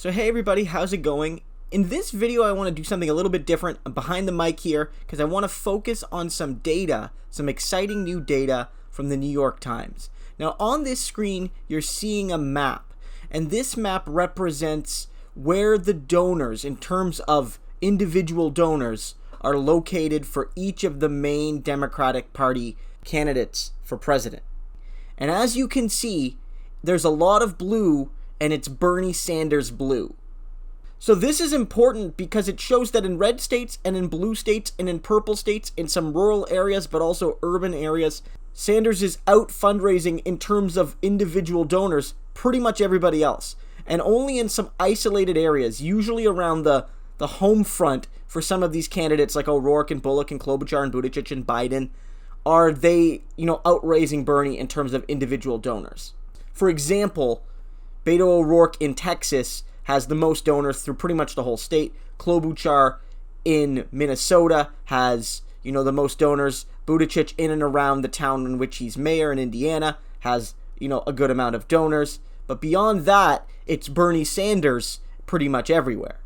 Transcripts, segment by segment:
So hey everybody, how's it going? In this video I want to do something a little bit different. I'm behind the mic here because I want to focus on some data, some exciting new data from the New York Times. Now on this screen you're seeing a map, and this map represents where the donors, in terms of individual donors, are located for each of the main Democratic Party candidates for president. And as you can see, there's a lot of blue, and it's Bernie Sanders blue. So this is important because it shows that in red states and in blue states and in purple states, in some rural areas but also urban areas, Sanders is out fundraising in terms of individual donors pretty much everybody else. And only in some isolated areas, usually around the home front for some of these candidates like O'Rourke and Bullock and Klobuchar and Buttigieg and Biden, are they, outraising Bernie in terms of individual donors. For example, Beto O'Rourke in Texas has the most donors through pretty much the whole state. Klobuchar in Minnesota has, the most donors. Buttigieg in and around the town in which he's mayor in Indiana has, a good amount of donors. But beyond that, it's Bernie Sanders pretty much everywhere.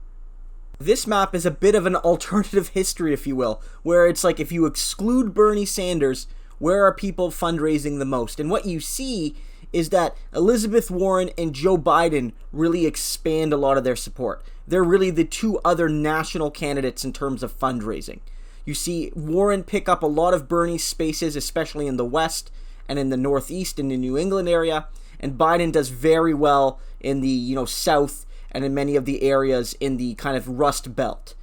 This map is a bit of an alternative history, if you will, where it's like if you exclude Bernie Sanders, where are people fundraising the most? And what you see is that Elizabeth Warren and Joe Biden really expand a lot of their support. They're really the two other national candidates in terms of fundraising. You see Warren pick up a lot of Bernie's spaces, especially in the West and in the Northeast and the New England area, and Biden does very well in the, South and in many of the areas in the kind of Rust Belt.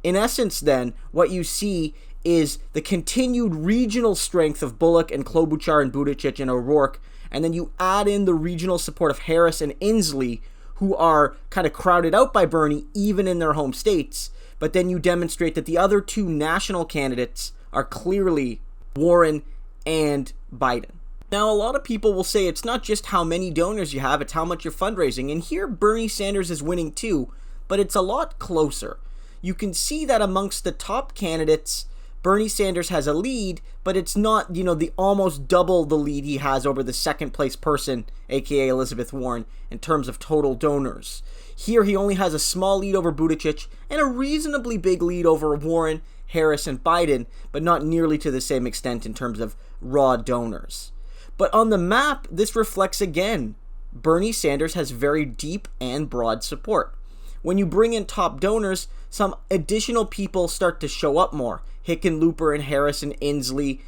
In essence, then, what you see is the continued regional strength of Bullock and Klobuchar and Buttigieg and O'Rourke, and then you add in the regional support of Harris and Inslee, who are kind of crowded out by Bernie even in their home states, but then you demonstrate that the other two national candidates are clearly Warren and Biden. Now, a lot of people will say it's not just how many donors you have, it's how much you're fundraising, and here Bernie Sanders is winning too, but it's a lot closer. You can see that amongst the top candidates, Bernie Sanders has a lead, but it's not, the almost double the lead he has over the second place person, aka Elizabeth Warren, in terms of total donors. Here he only has a small lead over Buttigieg and a reasonably big lead over Warren, Harris, and Biden, but not nearly to the same extent in terms of raw donors. But on the map, this reflects again, Bernie Sanders has very deep and broad support. When you bring in top donors, some additional people start to show up more. Hickenlooper and Harris and Inslee,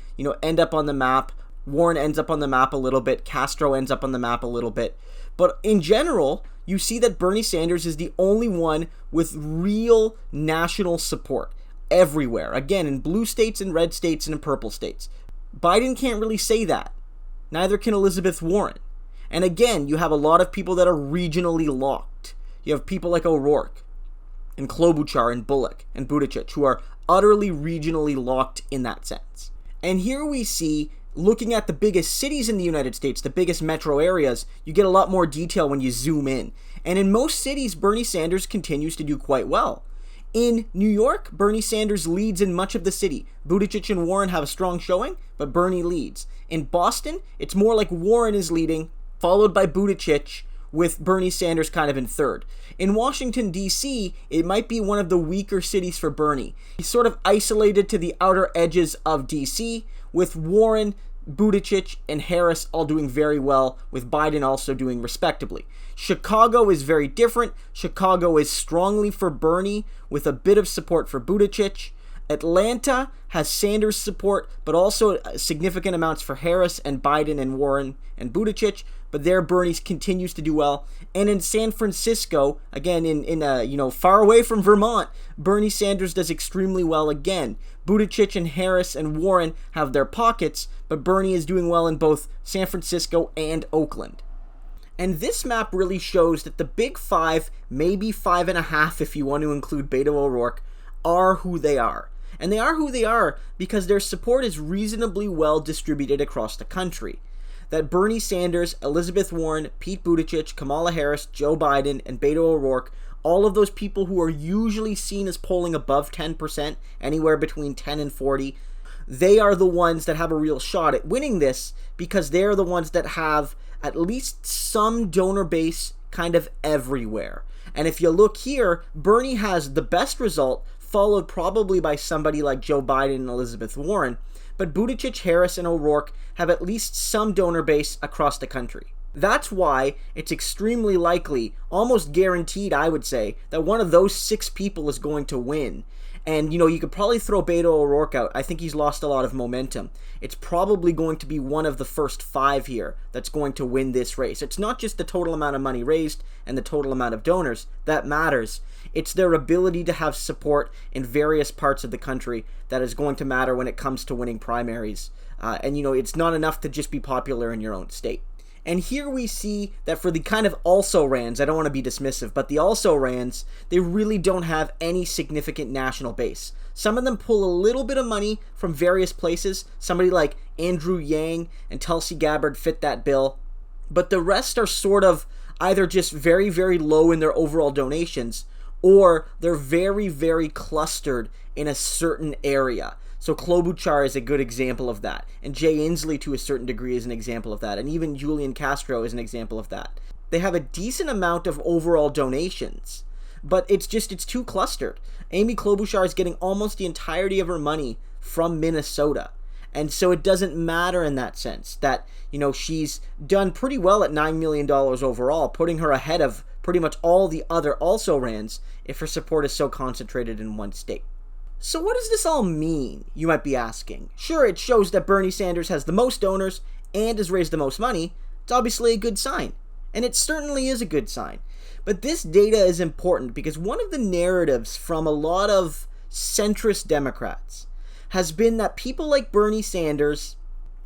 end up on the map. Warren ends up on the map a little bit. Castro ends up on the map a little bit. But in general, you see that Bernie Sanders is the only one with real national support everywhere. Again, in blue states and red states and in purple states. Biden can't really say that. Neither can Elizabeth Warren. And again, you have a lot of people that are regionally locked. You have people like O'Rourke and Klobuchar and Bullock and Buttigieg who are utterly regionally locked in that sense. And here we see, looking at the biggest cities in the United States, the biggest metro areas, you get a lot more detail when you zoom in. And in most cities, Bernie Sanders continues to do quite well. In New York, Bernie Sanders leads in much of the city. Buttigieg and Warren have a strong showing, but Bernie leads. In Boston, it's more like Warren is leading, followed by Buttigieg, with Bernie Sanders kind of in third. In Washington, D.C., it might be one of the weaker cities for Bernie. He's sort of isolated to the outer edges of D.C., with Warren, Buttigieg, and Harris all doing very well, with Biden also doing respectably. Chicago is very different. Chicago is strongly for Bernie, with a bit of support for Buttigieg. Atlanta has Sanders support, but also significant amounts for Harris and Biden and Warren and Buttigieg, but there Bernie continues to do well. And in San Francisco, again, in far away from Vermont, Bernie Sanders does extremely well again. Buttigieg and Harris and Warren have their pockets, but Bernie is doing well in both San Francisco and Oakland. And this map really shows that the big five, maybe 5.5 if you want to include Beto O'Rourke, are who they are. And they are who they are because their support is reasonably well distributed across the country. That Bernie Sanders, Elizabeth Warren, Pete Buttigieg, Kamala Harris, Joe Biden, and Beto O'Rourke, all of those people who are usually seen as polling above 10%, anywhere between 10 and 40, they are the ones that have a real shot at winning this because they're the ones that have at least some donor base kind of everywhere. And if you look here, Bernie has the best result, followed probably by somebody like Joe Biden and Elizabeth Warren, but Buttigieg, Harris, and O'Rourke have at least some donor base across the country. That's why it's extremely likely, almost guaranteed I would say, that one of those 6 people is going to win. And, you could probably throw Beto O'Rourke out. I think he's lost a lot of momentum. It's probably going to be one of the first 5 here that's going to win this race. It's not just the total amount of money raised and the total amount of donors that matters. It's their ability to have support in various parts of the country that is going to matter when it comes to winning primaries. And it's not enough to just be popular in your own state. And here we see that for the kind of also-rans, I don't want to be dismissive, but the also-rans, they really don't have any significant national base. Some of them pull a little bit of money from various places. Somebody like Andrew Yang and Tulsi Gabbard fit that bill. But the rest are sort of either just very, very low in their overall donations, or they're very, very clustered in a certain area. So Klobuchar is a good example of that, and Jay Inslee to a certain degree is an example of that, and even Julian Castro is an example of that. They have a decent amount of overall donations, but it's too clustered. Amy Klobuchar is getting almost the entirety of her money from Minnesota, and so it doesn't matter in that sense that, she's done pretty well at $9 million overall, putting her ahead of pretty much all the other also-rans if her support is so concentrated in one state. So what does this all mean, you might be asking? Sure, it shows that Bernie Sanders has the most donors and has raised the most money. It's obviously a good sign, and it certainly is a good sign. But this data is important because one of the narratives from a lot of centrist Democrats has been that people like Bernie Sanders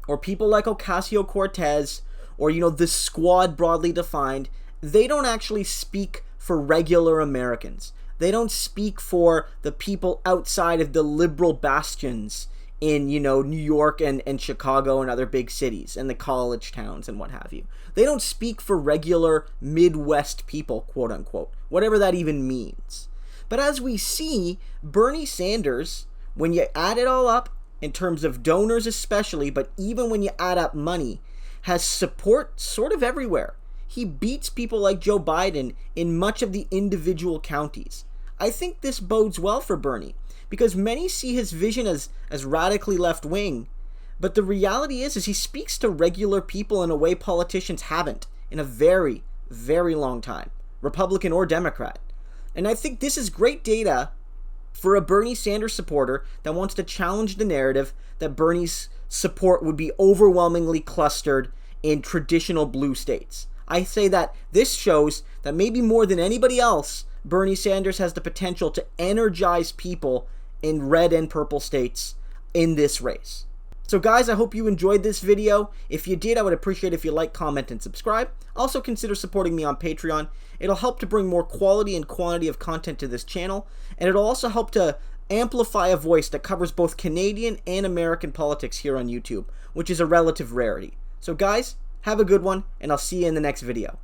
or people like Ocasio-Cortez or, the squad broadly defined, they don't actually speak for regular Americans. They don't speak for the people outside of the liberal bastions in, New York and Chicago and other big cities and the college towns and what have you. They don't speak for regular Midwest people, quote unquote, whatever that even means. But as we see, Bernie Sanders, when you add it all up, in terms of donors especially, but even when you add up money, has support sort of everywhere. He beats people like Joe Biden in much of the individual counties. I think this bodes well for Bernie, because many see his vision as radically left-wing, but the reality is he speaks to regular people in a way politicians haven't in a very, very long time, Republican or Democrat. And I think this is great data for a Bernie Sanders supporter that wants to challenge the narrative that Bernie's support would be overwhelmingly clustered in traditional blue states. I say that this shows that maybe more than anybody else, Bernie Sanders has the potential to energize people in red and purple states in this race. So guys, I hope you enjoyed this video. If you did, I would appreciate if you like, comment, and subscribe. Also consider supporting me on Patreon. It'll help to bring more quality and quantity of content to this channel, and it'll also help to amplify a voice that covers both Canadian and American politics here on YouTube, which is a relative rarity. So guys, have a good one, and I'll see you in the next video.